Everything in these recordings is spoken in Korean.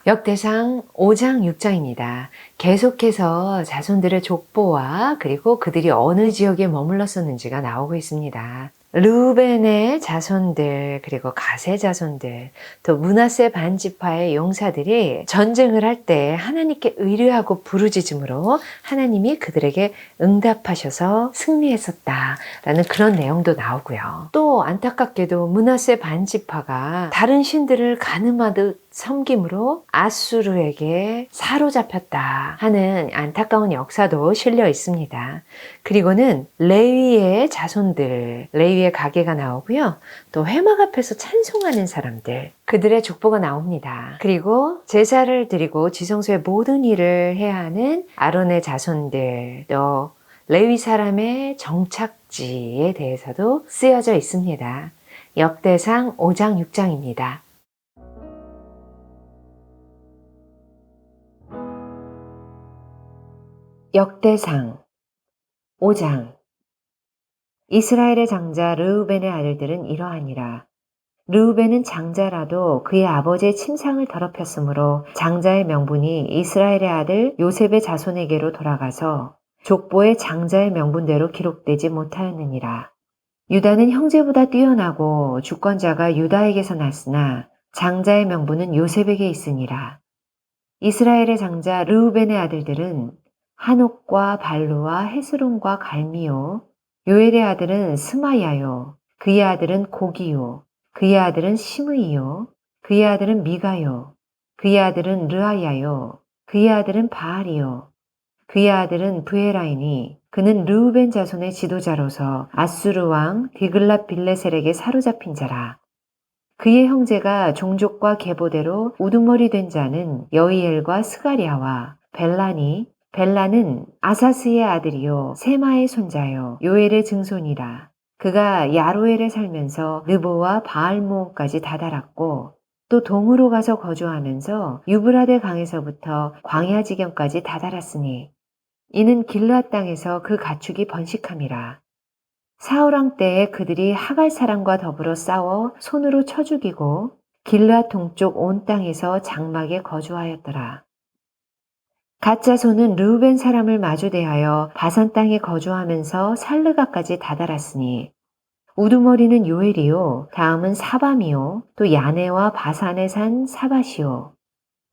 역대상 5장 6장입니다. 계속해서 자손들의 족보와 그리고 그들이 어느 지역에 머물렀었는지가 나오고 있습니다. 르우벤의 자손들, 그리고 갓의 자손들, 또 므낫세 반지파의 용사들이 전쟁을 할 때 하나님께 의뢰하고 부르짖음으로 하나님이 그들에게 응답하셔서 승리했었다라는 그런 내용도 나오고요. 또 안타깝게도 므낫세 반지파가 다른 신들을 가늠하듯 섬김으로 아수르에게 사로잡혔다 하는 안타까운 역사도 실려 있습니다. 그리고는 레위의 자손들, 레위의 가계가 나오고요. 또 회막 앞에서 찬송하는 사람들, 그들의 족보가 나옵니다. 그리고 제사를 드리고 지성소의 모든 일을 해야 하는 아론의 자손들, 또 레위 사람의 정착지에 대해서도 쓰여져 있습니다. 역대상 5장 6장입니다. 역대상 5장. 이스라엘의 장자 르우벤의 아들들은 이러하니라. 르우벤은 장자라도 그의 아버지의 침상을 더럽혔으므로 장자의 명분이 이스라엘의 아들 요셉의 자손에게로 돌아가서 족보에 장자의 명분대로 기록되지 못하였느니라. 유다는 형제보다 뛰어나고 주권자가 유다에게서 났으나 장자의 명분은 요셉에게 있으니라. 이스라엘의 장자 르우벤의 아들들은 한옥과 발루와 헤스론과 갈미요, 요엘의 아들은 스마야요, 그의 아들은 고기요, 그의 아들은 시므이요, 그의 아들은 미가요, 그의 아들은 르아야요, 그의 아들은 바알이요, 그의 아들은 브에라이니, 그는 르우벤 자손의 지도자로서 아수르 왕 디글랏 빌레셀에게 사로잡힌 자라. 그의 형제가 종족과 계보대로 우두머리 된 자는 여이엘과 스가랴와 벨라니, 벨라는 아사스의 아들이요 세마의 손자요 요엘의 증손이라. 그가 야로엘에 살면서 느보와 바알모까지 다다랐고 또 동으로 가서 거주하면서 유브라데 강에서부터 광야 지경까지 다다랐으니 이는 길르앗 땅에서 그 가축이 번식함이라. 사울왕 때에 그들이 하갈 사람과 더불어 싸워 손으로 쳐 죽이고 길르앗 동쪽 온 땅에서 장막에 거주하였더라. 갓 자손은 르우벤 사람을 마주 대하여 바산 땅에 거주하면서 살르가까지 다다랐으니 우두머리는 요엘이요 다음은 사밤이요 또 야네와 바산에 산 사밧이요.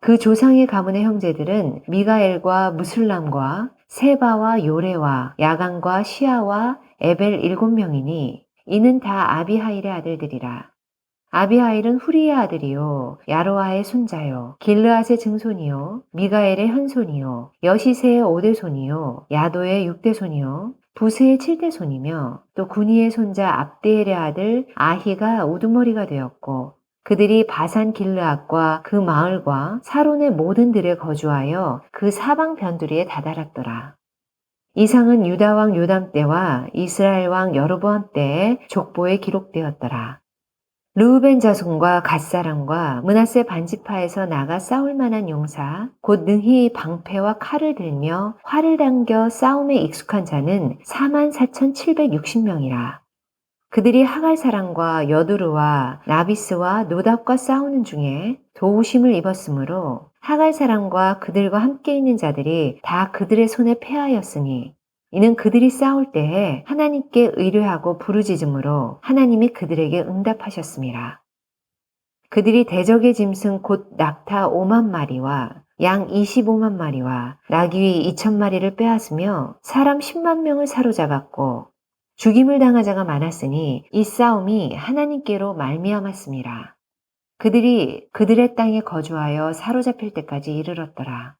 그 조상의 가문의 형제들은 미가엘과 무술람과 세바와 요레와 야간과 시아와 에벨 7명이니 이는 다 아비하일의 아들들이라. 아비하일은 후리의 아들이요 야로아의 손자요 길르앗의 증손이요 미가엘의 현손이요 여시세의 5대손이요 야도의 6대손이요 부스의 7대손이며 또 구니의 손자 압데엘의 아들 아히가 우두머리가 되었고 그들이 바산 길르앗과 그 마을과 사론의 모든 들에 거주하여 그 사방 변두리에 다다랐더라. 이상은 유다 왕 요담 때와 이스라엘 왕 여로보암 때의 족보에 기록되었더라. 르우벤 자손과 갓사람과 므낫세 반지파에서 나가 싸울 만한 용사 곧 능히 방패와 칼을 들며 활을 당겨 싸움에 익숙한 자는 44,760명이라. 그들이 하갈 사람과 여두르와 나비스와 노답과 싸우는 중에 도우심을 입었으므로 하갈 사람과 그들과 함께 있는 자들이 다 그들의 손에 패하였으니 이는 그들이 싸울 때에 하나님께 의뢰하고 부르짖음으로 하나님이 그들에게 응답하셨습니다. 그들이 대적의 짐승 곧 낙타 5만 마리와 양 25만 마리와 나귀 2천 마리를 빼앗으며 사람 10만 명을 사로잡았고 죽임을 당하자가 많았으니 이 싸움이 하나님께로 말미암았습니다. 그들이 그들의 땅에 거주하여 사로잡힐 때까지 이르렀더라.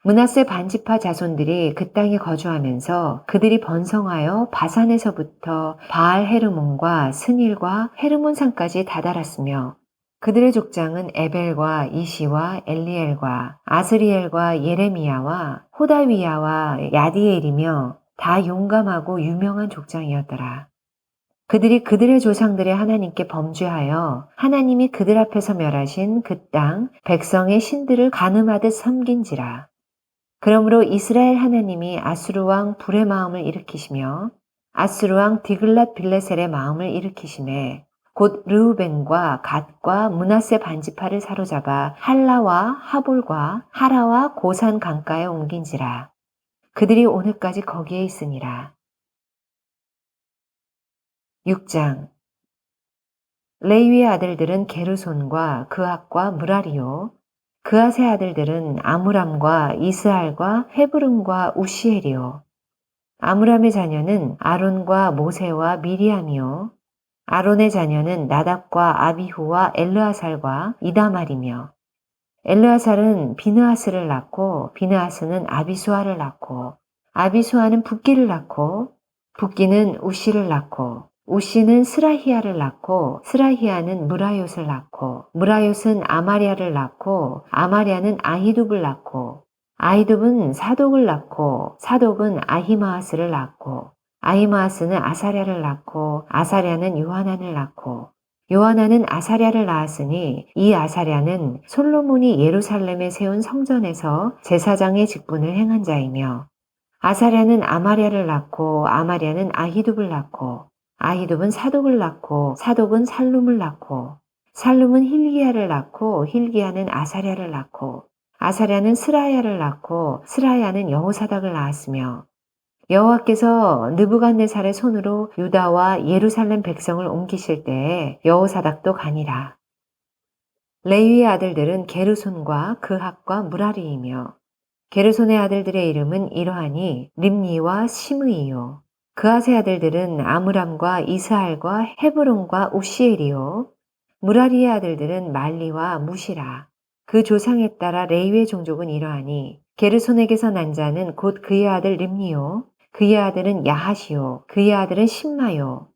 므낫세 반지파 자손들이 그 땅에 거주하면서 그들이 번성하여 바산에서부터 바알 헤르몬과 스닐과 헤르몬 산까지 다다랐으며 그들의 족장은 에벨과 이시와 엘리엘과 아스리엘과 예레미야와 호다위야와 야디엘이며 다 용감하고 유명한 족장이었더라. 그들이 그들의 조상들의 하나님께 범죄하여 하나님이 그들 앞에서 멸하신 그 땅 백성의 신들을 간음하듯 섬긴지라. 그러므로 이스라엘 하나님이 아수르 왕 불의 마음을 일으키시며 아수르 왕 디글랏 빌레셀의 마음을 일으키시매 곧 르우벤과 갓과 므낫세 반지파를 사로잡아 할라와 하볼과 하라와 고산 강가에 옮긴지라. 그들이 오늘까지 거기에 있으니라. 6장. 레위의 아들들은 게르손과 그앗과 무라리요. 그앗의 아들들은 아므람과 이스할과 헤브름과 우시엘이요. 아므람의 자녀는 아론과 모세와 미리암이요. 아론의 자녀는 나답과 아비후와 엘르아살과 이다말이며, 엘르아살은 비느하스를 낳고 비느하스는 아비수아를 낳고, 아비수아는 붓기를 낳고, 붓기는 우시를 낳고, 우시는 스라히야를 낳고, 스라히야는 무라욤을 낳고, 무라욤은 아마리아를 낳고, 아마리아는 아히둡을 낳고, 아히둡은 사독을 낳고, 사독은 아히마아스를 낳고, 아히마아스는 아사랴를 낳고, 아사랴는 요하난을 낳고, 요하난은 아사랴를 낳았으니 이 아사랴는 솔로몬이 예루살렘에 세운 성전에서 제사장의 직분을 행한 자이며, 아사랴는 아마랴를 낳고, 아마랴는 아히둡을 낳고, 아히둡은 사독을 낳고, 사독은 살룸을 낳고, 살룸은 hil기야를 낳고, hil기야는 아사랴를 낳고, 아사랴는 스라야를 낳고, 스라야는 여호사닥을 낳았으며, 여호와께서 느부갓네살의 손으로 유다와 예루살렘 백성을 옮기실 때에 여호사닥도 가니라. 레위의 아들들은 게르손과 그핫과 무라리이며, 게르손의 아들들의 이름은 이러하니 림니와 시므이요. 그핫의 아들들은 아므람과 이스할과 헤브론과 우시엘이요. 무라리의 아들들은 말리와 무시라. 그 조상에 따라 레위의 종족은 이러하니 게르손에게서 난 자는 곧 그의 아들 림니요. 그의 아들은 야하시요. 그의 아들은 심마요.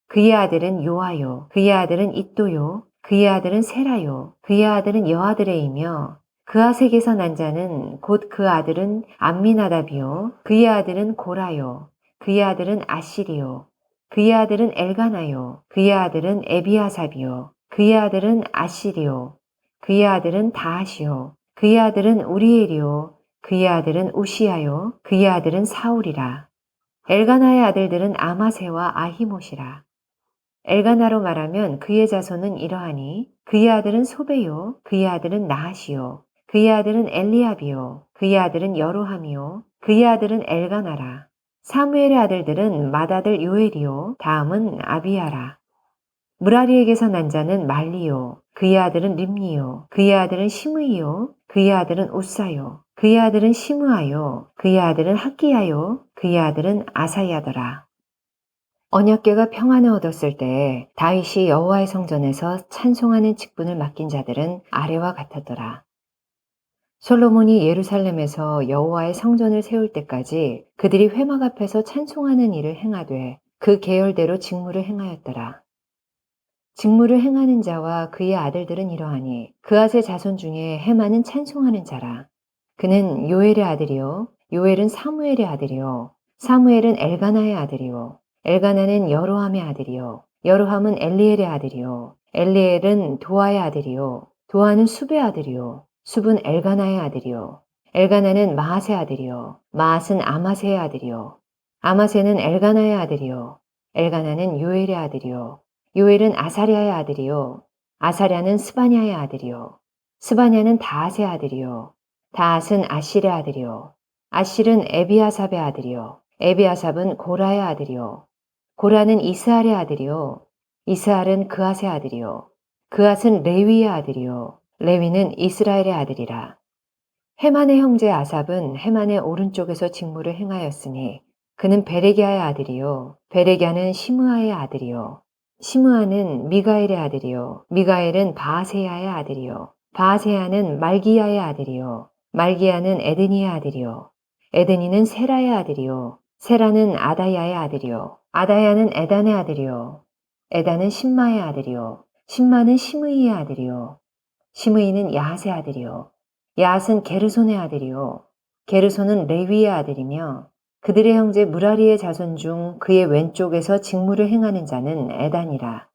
그의 아들은 요아요. 그의 아들은 잇도요. 그의 아들은 세라요. 그의 아들은 여아드레이며, 그아색에서 난 자는 곧 그 아들은 암미나답이요. 그의 아들은 고라요. 그의 아들은 아시리요. 그의 아들은 엘가나요. 그의 아들은 에비아삽이요. 그의 아들은 아시리요. 그의 아들은 다하시요. 그의 아들은 우리엘이요. 그의 아들은 우시야요. 그의 아들은 사울이라. 엘가나의 아들들은 아마세와 아히못이라. 엘가나로 말하면 그의 자손은 이러하니 그의 아들은 소베요. 그의 아들은 나하시요. 그의 아들은 엘리압이요. 그의 아들은 여로함이요. 그의 아들은 엘가나라. 사무엘의 아들들은 맏아들 요엘이요. 다음은 아비야라. 무라리에게서 난 자는 말리요. 그의 아들은 림니요. 그의 아들은 시므이요. 그의 아들은 우사요. 그의 아들은 시므아요. 그의 아들은 학기야요. 그의 아들은 아사야더라. 언약궤가 평안을 얻었을 때 다윗이 여호와의 성전에서 찬송하는 직분을 맡긴 자들은 아래와 같았더라. 솔로몬이 예루살렘에서 여호와의 성전을 세울 때까지 그들이 회막 앞에서 찬송하는 일을 행하되 그 계열대로 직무를 행하였더라. 직무를 행하는 자와 그의 아들들은 이러하니 그앗의 자손 중에 헤만은 찬송하는 자라. 그는 요엘의 아들이요. 요엘은 사무엘의 아들이요. 사무엘은 엘가나의 아들이요. 엘가나는 여로함의 아들이요. 여로함은 엘리엘의 아들이요. 엘리엘은 도아의 아들이요. 도아는 숲의 아들이요. 숲은 엘가나의 아들이요. 엘가나는 마앗의 아들이요. 마앗은 아마세의 아들이요. 아마세는 엘가나의 아들이요. 엘가나는 요엘의 아들이요. 요엘은 아사랴의 아들이요. 아사랴는 스바냐의 아들이요. 스바냐는 다앗의 아들이요. 다앗은 아실의 아들이요. 아실은 에비아삽의 아들이요. 에비아삽은 고라의 아들이요. 고라는 이스할의 아들이요. 이스할은 그앗의 아들이요. 그앗은 레위의 아들이요. 레위는 이스라엘의 아들이라. 헤만의 형제 아삽은 헤만의 오른쪽에서 직무를 행하였으니 그는 베레기야의 아들이요. 베레기야는 시므아의 아들이요. 시므아는 미가엘의 아들이요. 미가엘은 바아세야의 아들이요. 바아세야는 말기야의 아들이요. 말기야는 에드니의 아들이요. 에드니는 세라의 아들이요. 세라는 아다야의 아들이요. 아다야는 에단의 아들이요. 에단은 심마의 아들이요. 심마는 시므이의 아들이요. 시므이는 야핫의 아들이요. 야핫은 게르손의 아들이요. 게르손은 레위의 아들이며 그들의 형제 무라리의 자손 중 그의 왼쪽에서 직무를 행하는 자는 에단이라.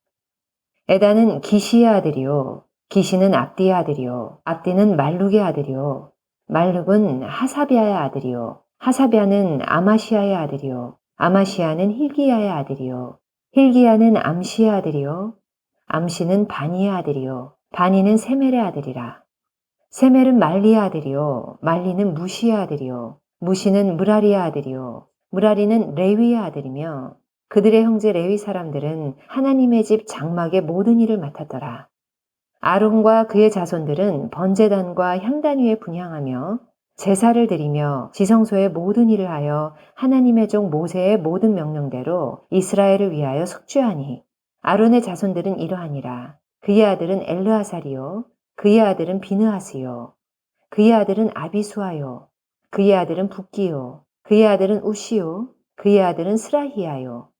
에단은 기시의 아들이요. 기시는 압디의 아들이요. 압디는 말룩의 아들이요. 말룩은 하사비아의 아들이요. 하사비아는 아마시아의 아들이요. 아마시아는 hil기야의 아들이요. hil기야는 암시의 아들이요. 암시는 바니의 아들이요 바니는 세멜의 아들이라. 세멜은 말리의 아들이요 말리는 무시의 아들이요 무시는 무라리의 아들이요 무라리는 레위의 아들이며 그들의 형제 레위 사람들은 하나님의 집 장막의 모든 일을 맡았더라. 아론과 그의 자손들은 번제단과 향단 위에 분향하며 제사를 드리며 지성소의 모든 일을 하여 하나님의 종 모세의 모든 명령대로 이스라엘을 위하여 속죄하니 아론의 자손들은 이러하니라. 그의 아들은 엘르아살이요 그의 아들은 비느하스요 그의 아들은 아비수아요 그의 아들은 붓기요 그의 아들은 우시요 그의 아들은 스라히야요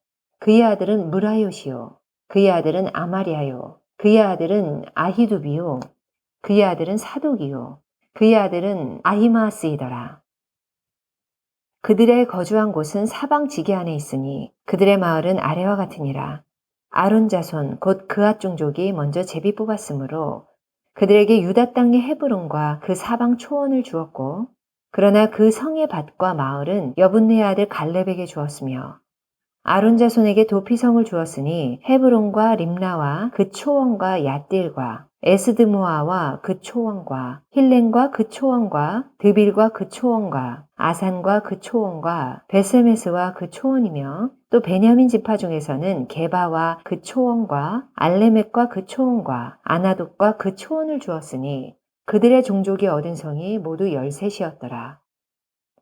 그의 아들은 무라요시요 그의 아들은 아마리아요 그의 아들은 아히두비요 그의 아들은 사독이요 그의 아들은 아히마스이더라. 그들의 거주한 곳은 사방 지게 안에 있으니 그들의 마을은 아래와 같으니라. 아론 자손 곧 그앗 종족이 먼저 제비 뽑았으므로 그들에게 유다 땅의 헤브론과 그 사방 초원을 주었고 그러나 그 성의 밭과 마을은 여분네의 아들 갈렙에게 주었으며 아론 자손에게 도피성을 주었으니 헤브론과 림나와 그 초원과 얏딜과 에스드모아와 그 초원과 힐렌과 그 초원과 드빌과 그 초원과 아산과 그 초원과 베세메스와 그 초원이며 또 베냐민 지파 중에서는 게바와 그 초원과 알레멕과 그 초원과 아나돗과 그 초원을 주었으니 그들의 종족이 얻은 성이 모두 13이었더라.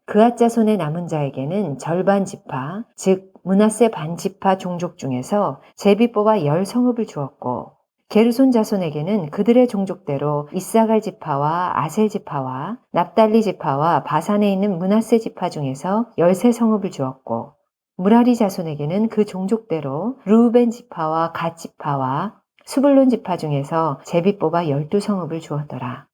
그앗 자손의 남은 자에게는 절반 지파, 즉 므낫세 반 지파 종족 중에서 제비 뽑아 10성읍을 주었고 게르손 자손에게는 그들의 종족대로 이사갈 지파와 아셀 지파와 납달리 지파와 바산에 있는 므낫세 지파 중에서 13성읍을 주었고 무라리 자손에게는 그 종족대로 르우벤 지파와 갓 지파와 수불론 지파 중에서 제비 뽑아 12성읍을 주었더라.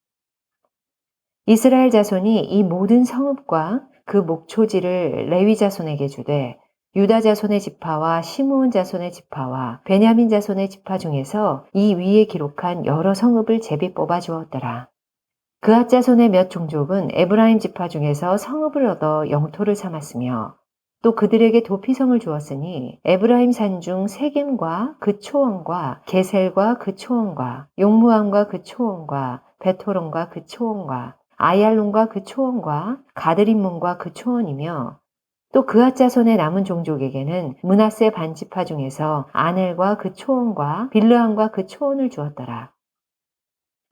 이스라엘 자손이 이 모든 성읍과 그 목초지를 레위 자손에게 주되 유다 자손의 지파와 시므온 자손의 지파와 베냐민 자손의 지파 중에서 이 위에 기록한 여러 성읍을 제비 뽑아 주었더라. 그앗 자손의 몇 종족은 에브라임 지파 중에서 성읍을 얻어 영토를 삼았으며 또 그들에게 도피성을 주었으니 에브라임 산중 세겜과 그 초원과 게셀과 그 초원과 용무암과 그 초원과 베토론과 그 초원과 아얄론과 그 초원과 가드림몬과 그 초원이며 또 그앗 자손의 남은 종족에게는 므낫세 반지파 중에서 아넬과 그 초원과 빌르함과 그 초원을 주었더라.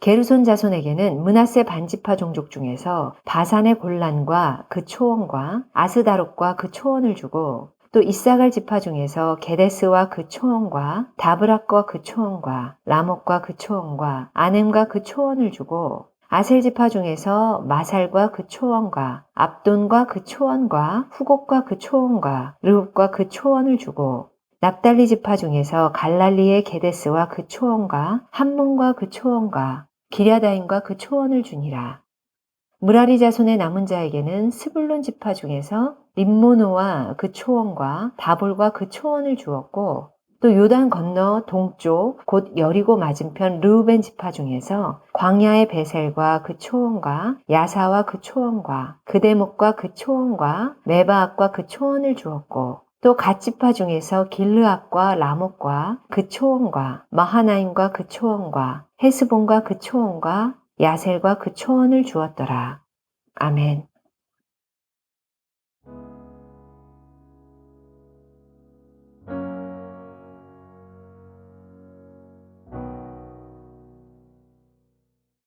게르손 자손에게는 므낫세 반지파 종족 중에서 바산의 골란과 그 초원과 아스다롯과 그 초원을 주고 또 이사갈 지파 중에서 게데스와 그 초원과 다브락과 그 초원과 라목과 그 초원과 아넴과 그 초원을 주고 아셀 지파 중에서 마살과 그 초원과 압돈과 그 초원과 후곡과 그 초원과 르웁과 그 초원을 주고 납달리 지파 중에서 갈랄리의 게데스와 그 초원과 함몬과 그 초원과 기랴다임과 그 초원을 주니라. 무라리 자손의 남은 자에게는 스불론 지파 중에서 림모노와 그 초원과 다볼과 그 초원을 주었고 또 요단 건너 동쪽 곧 여리고 맞은편 르우벤 지파 중에서 광야의 베셀과 그 초원과 야사와 그 초원과 그대목과 그 초원과 메바악과 그 초원을 주었고 또 갓 지파 중에서 길르압과 라목과 그 초원과 마하나임과 그 초원과 헤스본과 그 초원과 야셀과 그 초원을 주었더라. 아멘.